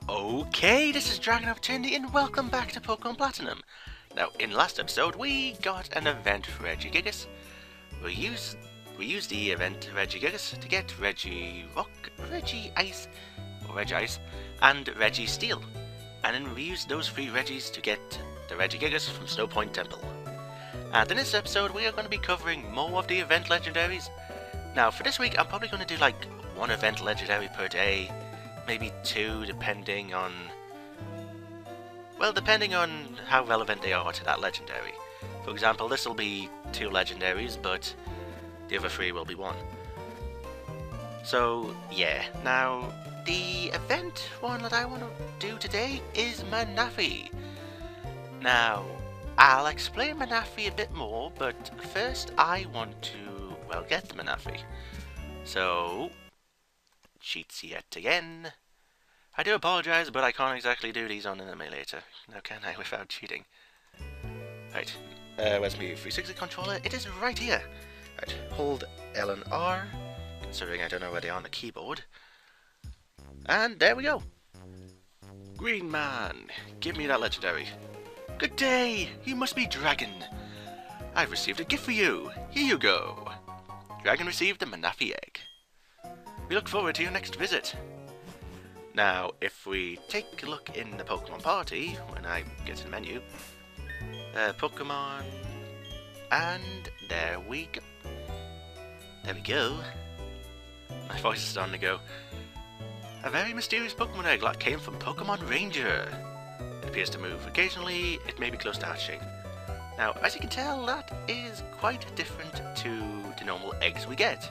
Okay, this is DragonofEternity and welcome back to Pokemon Platinum. Now, in last episode, we got an event for Regigigas. We used the event Regigigas to get Regirock, Regice, and Registeel. And then we used those three Regis to get the Regigigas from Snow Point Temple. And in this episode, we are going to be covering more of the event legendaries. Now, for this week, I'm probably going to do like one event legendary per day. Maybe two, depending on how relevant they are to that legendary. For example, this will be two legendaries, but the other three will be one. So, yeah. Now, the event one that I want to do today is Manaphy. Now, I'll explain Manaphy a bit more, but first I want to, get the Manaphy. So, cheats yet again. I do apologise, but I can't exactly do these on an emulator. Now can I, without cheating? Right, where's my 360 controller? It is right here. Right, hold L and R, considering I don't know where they are on the keyboard. And there we go. Green Man, give me that legendary. Good day, you must be Dragon. I've received a gift for you. Here you go. Dragon received a Manaphy egg. We look forward to your next visit. Now, if we take a look in the Pokemon party, when I get to the menu, Pokemon, and there we go. There we go. My voice is starting to go. A very mysterious Pokemon egg that came from Pokemon Ranger. It appears to move. Occasionally, it may be close to hatching. Now, as you can tell, that is quite different to the normal eggs we get.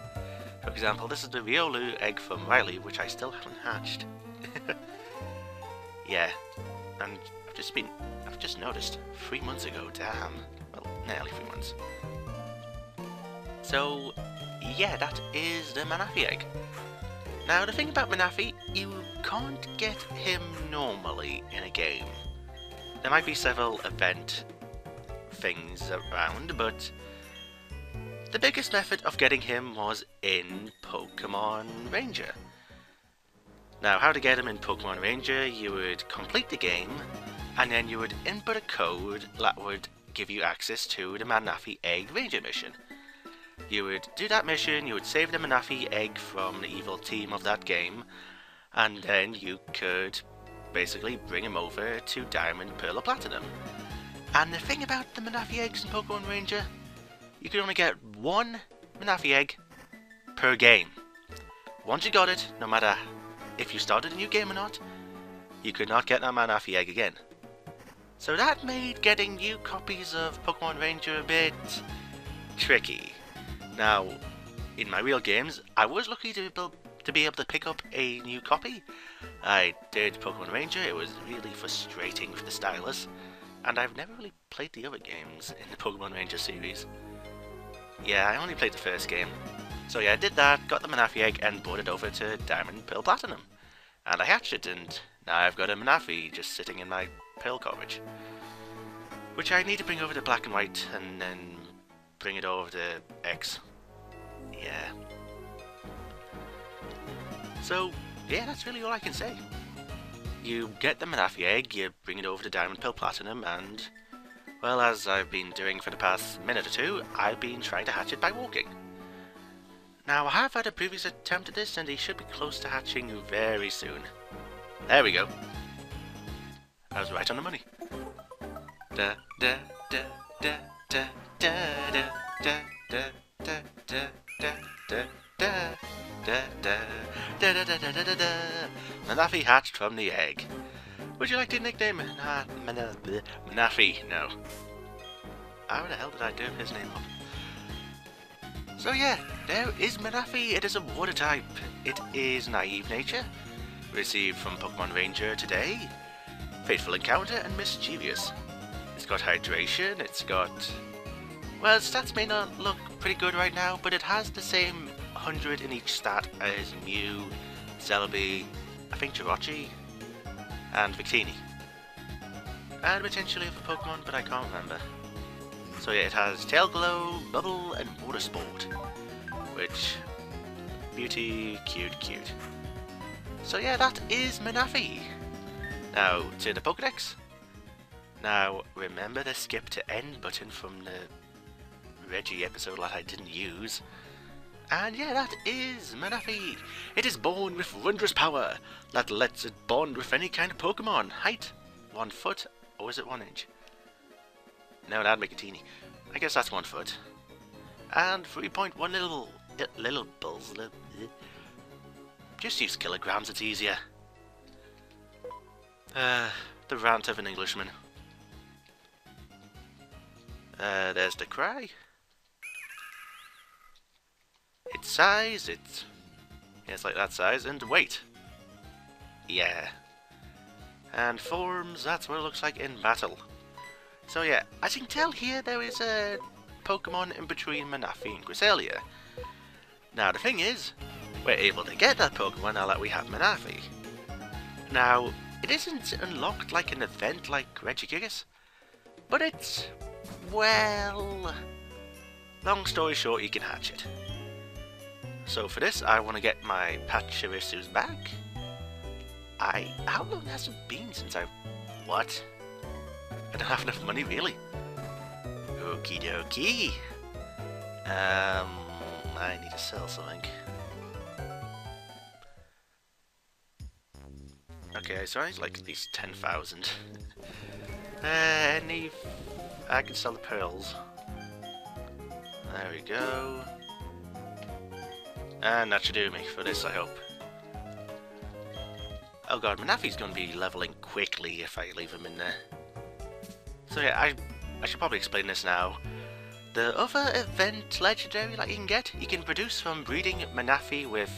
For example, this is the Riolu egg from Riley, which I still haven't hatched. Yeah, and I've just noticed 3 months ago, damn. Well, nearly 3 months. So, yeah, that is the Manaphy egg. Now, the thing about Manaphy, you can't get him normally in a game. There might be several event things around, but the biggest method of getting him was in Pokemon Ranger. Now, how to get him in Pokemon Ranger, you would complete the game, and then you would input a code that would give you access to the Manaphy Egg Ranger mission. You would do that mission, you would save the Manaphy Egg from the evil team of that game, and then you could basically bring him over to Diamond, Pearl, or Platinum. And the thing about the Manaphy Eggs in Pokemon Ranger, you could only get one Manaphy Egg per game. Once you got it, no matter if you started a new game or not, you could not get that Manaphy Egg again. So that made getting new copies of Pokemon Ranger a bit tricky. Now, in my real games, I was lucky to be able to pick up a new copy. I did Pokemon Ranger, it was really frustrating for the stylus, and I've never really played the other games in the Pokemon Ranger series. Yeah, I only played the first game. So yeah, I did that, got the Manaphy Egg, and brought it over to Diamond, Pearl, Platinum. And I hatched it, and now I've got a Manaphy just sitting in my Pearl coverage. Which I need to bring over to Black and White, and then bring it over to X. Yeah. So, yeah, that's really all I can say. You get the Manaphy Egg, you bring it over to Diamond, Pearl, Platinum, and, well, as I've been doing for the past minute or two, I've been trying to hatch it by walking. Now, I have had a previous attempt at this, and he should be close to hatching very soon. There we go. I was right on the money. Da da da da da da da da da da da da da da da da da da da da. Manaphy hatched from the egg. Would you like to nickname Manaphy? No. How the hell did I do his name up? So yeah, there is Manaphy. It is a water type. It is Naive Nature. Received from Pokemon Ranger today. Faithful Encounter and Mischievous. It's got Hydration, it's got... well, stats may not look pretty good right now, but it has the same 100 in each stat as Mew, Celebi, I think Jirachi, and Victini. And potentially other Pokemon, but I can't remember. So yeah, it has Tail Glow, Bubble, and Water Sport. Which... beauty, cute. So yeah, that is Manaphy. Now, to the pokedex. Now, remember the skip to end button from the Reggie episode that I didn't use. And yeah, that is Manaphy. It is born with wondrous power that lets it bond with any kind of Pokemon. Height, 1 foot, or is it 1 inch? No, that'd make it teeny. I guess that's 1 foot. And 3.1 little bulls. Just use kilograms, it's easier. The rant of an Englishman. There's the cry. Its size, it's like that size, and weight. Yeah. And forms, that's what it looks like in battle. So yeah, as you can tell here, there is a Pokemon in between Manaphy and Cresselia. Now the thing is, we're able to get that Pokemon now that we have Manaphy. Now, it isn't unlocked like an event like Regigigas, but it's, well, long story short, you can hatch it. So for this, I want to get my Pachirisus back. How long has it been since what? I don't have enough money, really. Okie dokie. I need to sell something. Okay, so I need like at least 10,000. I can sell the pearls. There we go. And that should do me for this, I hope. Oh god, Manaphy's going to be leveling quickly if I leave him in there. So yeah, I should probably explain this now. The other event legendary that you can produce from breeding Manaphy with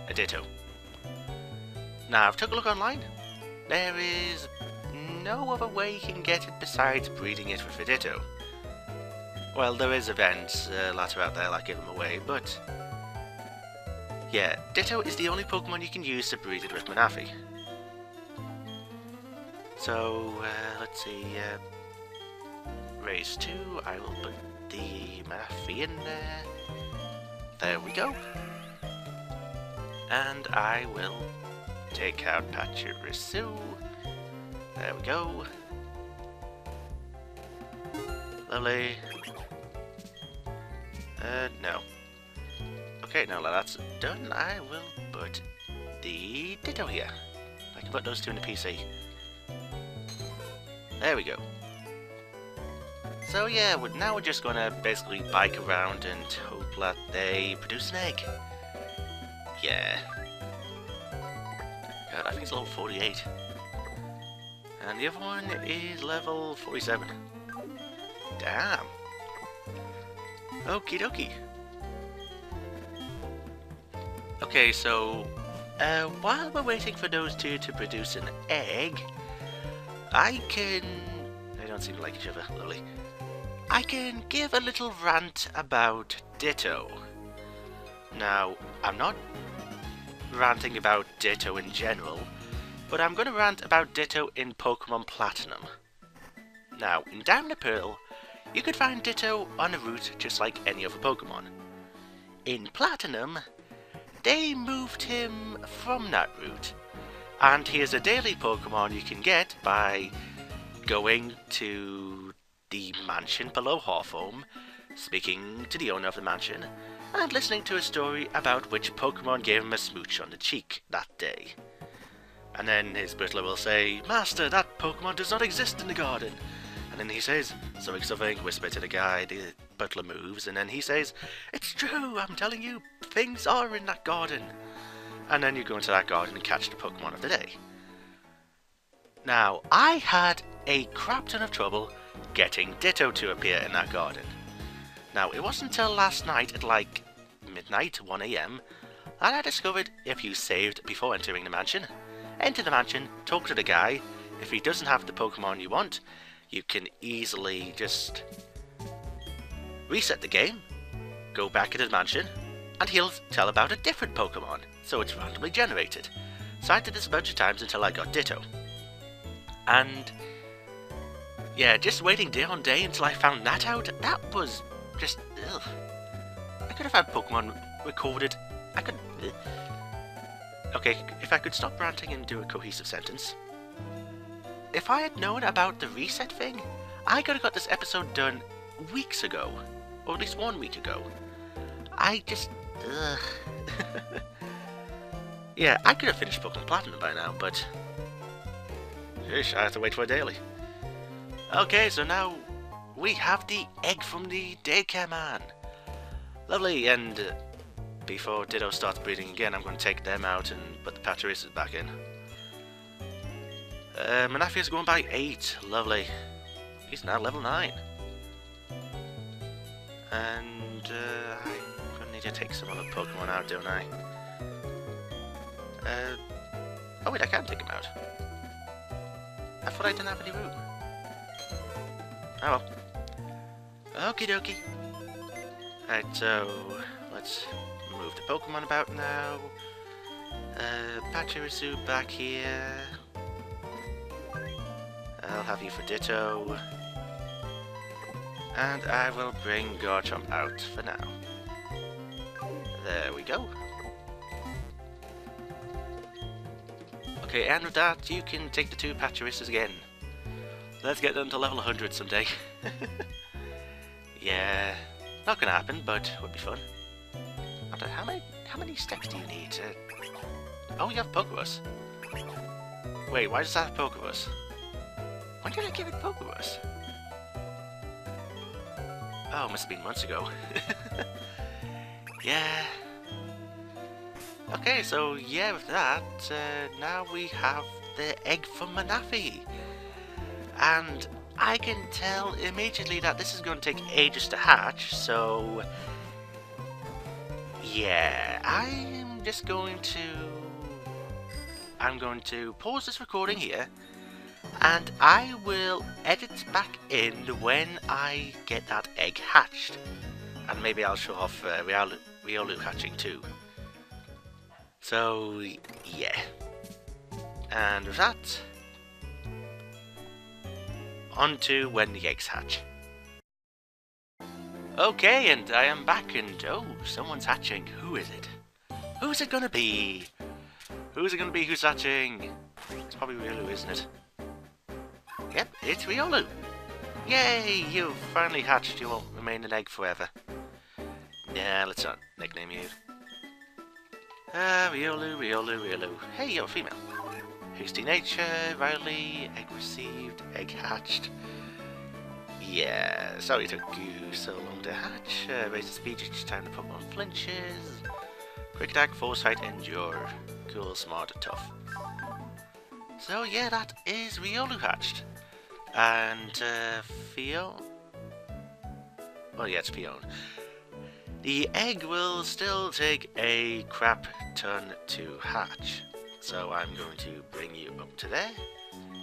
a Ditto. Now, I've took a look online. There is no other way you can get it besides breeding it with a Ditto. Well, there is events that are out there that give them away, but yeah, Ditto is the only Pokemon you can use to breed it with Manaphy. So, let's see, raise 2, I will put the Manaphy in there. There we go. And I will take out Pachirisu. There we go. Lovely. No. Okay, now that that's done, I will put the Ditto here. I can put those two in the PC. There we go. So yeah, now we're just gonna basically bike around and hope that they produce an egg. Yeah. God, I think it's level 48. And the other one is level 47. Damn. Okie dokie. Okay, so while we're waiting for those two to produce an egg, they don't seem to like each other, lovely. I can give a little rant about Ditto. Now, I'm not ranting about Ditto in general, but I'm going to rant about Ditto in Pokemon Platinum. Now, in Diamond and Pearl, you could find Ditto on a route just like any other Pokemon. In Platinum, they moved him from that route, and he is a daily Pokemon you can get by going to the mansion below Hawthorne, speaking to the owner of the mansion, and listening to a story about which Pokemon gave him a smooch on the cheek that day. And then his butler will say, "Master, that Pokemon does not exist in the garden." And then he says, something, whisper to the guy, the butler moves, and then he says, "It's true, I'm telling you, things are in that garden." And then you go into that garden and catch the Pokemon of the day. Now, I had a crap ton of trouble getting Ditto to appear in that garden. Now, it wasn't until last night at like midnight, 1 AM, that I discovered if you saved before entering the mansion, enter the mansion, talk to the guy, if he doesn't have the Pokemon you want, you can easily just reset the game, go back into the mansion, and he'll tell about a different Pokemon, so it's randomly generated. So I did this a bunch of times until I got Ditto. And yeah, just waiting day on day until I found that out, that was just, ugh. I could have had Pokemon recorded, Okay, if I could stop ranting and do a cohesive sentence. if I had known about the reset thing, I could have got this episode done weeks ago. Or at least 1 week ago. I just... ugh. Yeah, I could have finished Pokemon Platinum by now, but... Sheesh, I have to wait for a daily. Okay, so now we have the egg from the daycare man. Lovely, and before Ditto starts breeding again, I'm going to take them out and put the Pachirisus back in. Manaphy is going by 8. Lovely. He's now level 9. And I'm going to need to take some other Pokemon out, don't I? Oh wait, I can take him out. I thought I didn't have any room. Oh well. Okie dokie. Right, so let's move the Pokemon about now. Pachirisu back here. I'll have you for Ditto. And I will bring Garchomp out for now. There we go. Okay, and with that, you can take the 2 Pachirisus again. Let's get them to level 100 someday. Yeah, not gonna happen, but would be fun. How many steps do you need? Oh, you have Pokebus. Wait, why does that have Pokebus? When did I give it Pokebus? Oh, must have been months ago. Yeah. Okay, so yeah, with that, now we have the egg from Manaphy. And I can tell immediately that this is going to take ages to hatch, so... yeah, I'm going to pause this recording here, and I will edit back in when I get that egg hatched. And maybe I'll show off Riolu hatching too. So, yeah. And with that, on to when the eggs hatch. Okay, and I am back, and oh, someone's hatching. Who is it? Who's it gonna be? Who's it gonna be who's hatching? It's probably Riolu, isn't it? Yep, it's Riolu. Yay, you've finally hatched. You won't remain an egg forever. Yeah, let's not nickname you. Riolu. Hey, you're a female. Hasty nature, Riley, egg received, egg hatched. Yeah, sorry it took you so long to hatch. Raise the speed each time the Pokemon flinches. Quick attack, foresight, endure. Cool, smart, tough. So yeah, that is Riolu hatched. And Phione. Well, yeah, it's Phione. The egg will still take a crap ton to hatch. So I'm going to bring you up to there,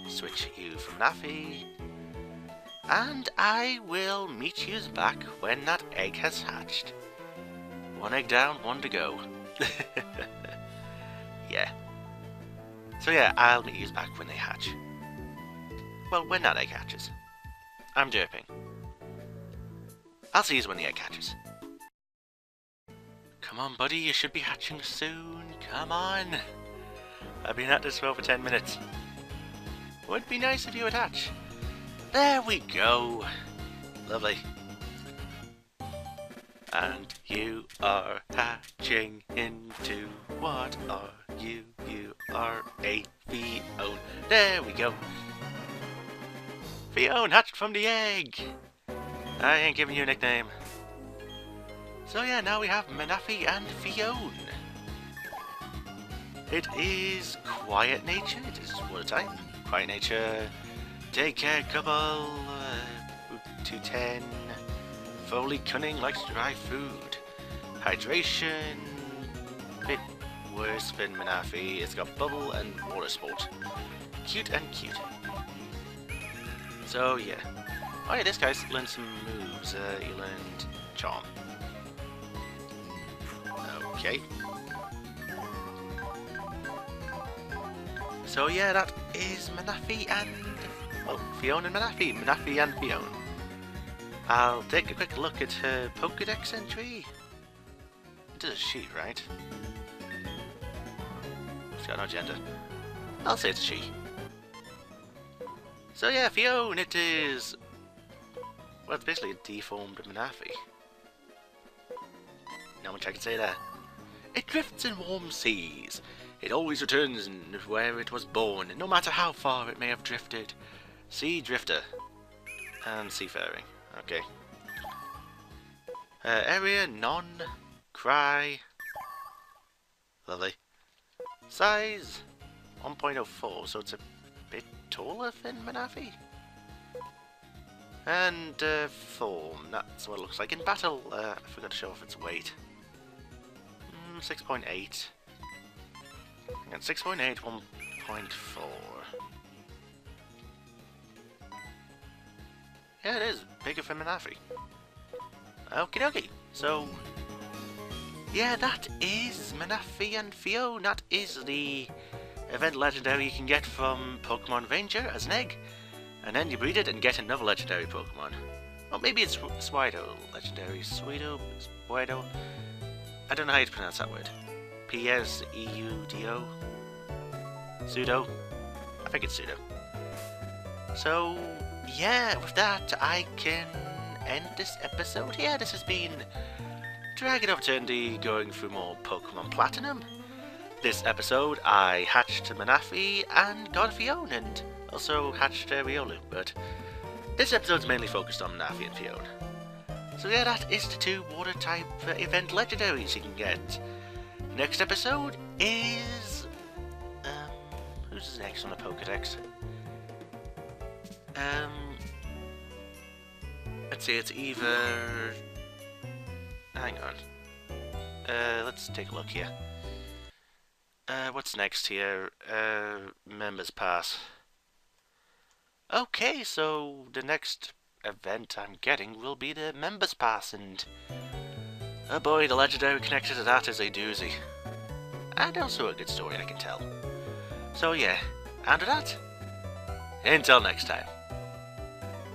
switch you from Manaphy, and I will meet you back when that egg has hatched. 1 egg down, 1 to go. Yeah. So yeah, I'll meet you back when they hatch. Well, when that egg hatches. I'm derping. I'll see you when the egg hatches. Come on, buddy, you should be hatching soon. Come on. I've been at this for over 10 minutes. Would be nice if you would hatch. There we go. Lovely. And you are hatching into what are you? You are a Phione. There we go. Phione hatched from the egg. I ain't giving you a nickname. So yeah, now we have Manaphy and Phione. It is quiet nature, it is water type. Quiet nature, daycare couple, 210, Foley cunning, likes dry food. Hydration, bit worse than Manaphy, it's got bubble and water sport. Cute and cute. So yeah. Oh yeah, this guy's learned some moves, he learned Charm. Okay. So yeah, that is Manaphy and... well, Phione and Manaphy. Manaphy and Phione. I'll take a quick look at her pokedex entry. It is a she, right? She's got no gender. I'll say it's a she. So yeah, Phione, it is... well, it's basically a deformed Manaphy. Not much I can say there. It drifts in warm seas. It always returns where it was born, no matter how far it may have drifted. Sea drifter. And seafaring. Okay. Area none. Cry. Lovely. Size 1.04, so it's a bit taller than Manaphy. And form, that's what it looks like in battle. I forgot to show off its weight. 6.8. And 6.8, 1.4. Yeah, it is bigger for Manaphy. Okie dokie. So, yeah, that is Manaphy and Phione. That is the event legendary you can get from Pokemon Ranger as an egg. And then you breed it and get another legendary Pokemon. Or maybe it's Pseudo legendary. Pseudo. I don't know how to pronounce that word. Pseudo. Pseudo. I think it's pseudo. So, yeah, with that, I can end this episode here. This has been DragonofEternity going through more Pokemon Platinum. This episode, I hatched Manaphy and got a Phione, and also hatched Riolu, but this episode's mainly focused on Manaphy and Phione. So yeah, that is the 2 water-type event legendaries you can get. Next episode is... who's next on the pokedex? Let's see, it's either... hang on. Let's take a look here. What's next here? Members Pass. Okay, so the next event I'm getting will be the Members Pass, and oh boy, the legendary connected to that is a doozy. And also a good story I can tell. So yeah, and with that, until next time.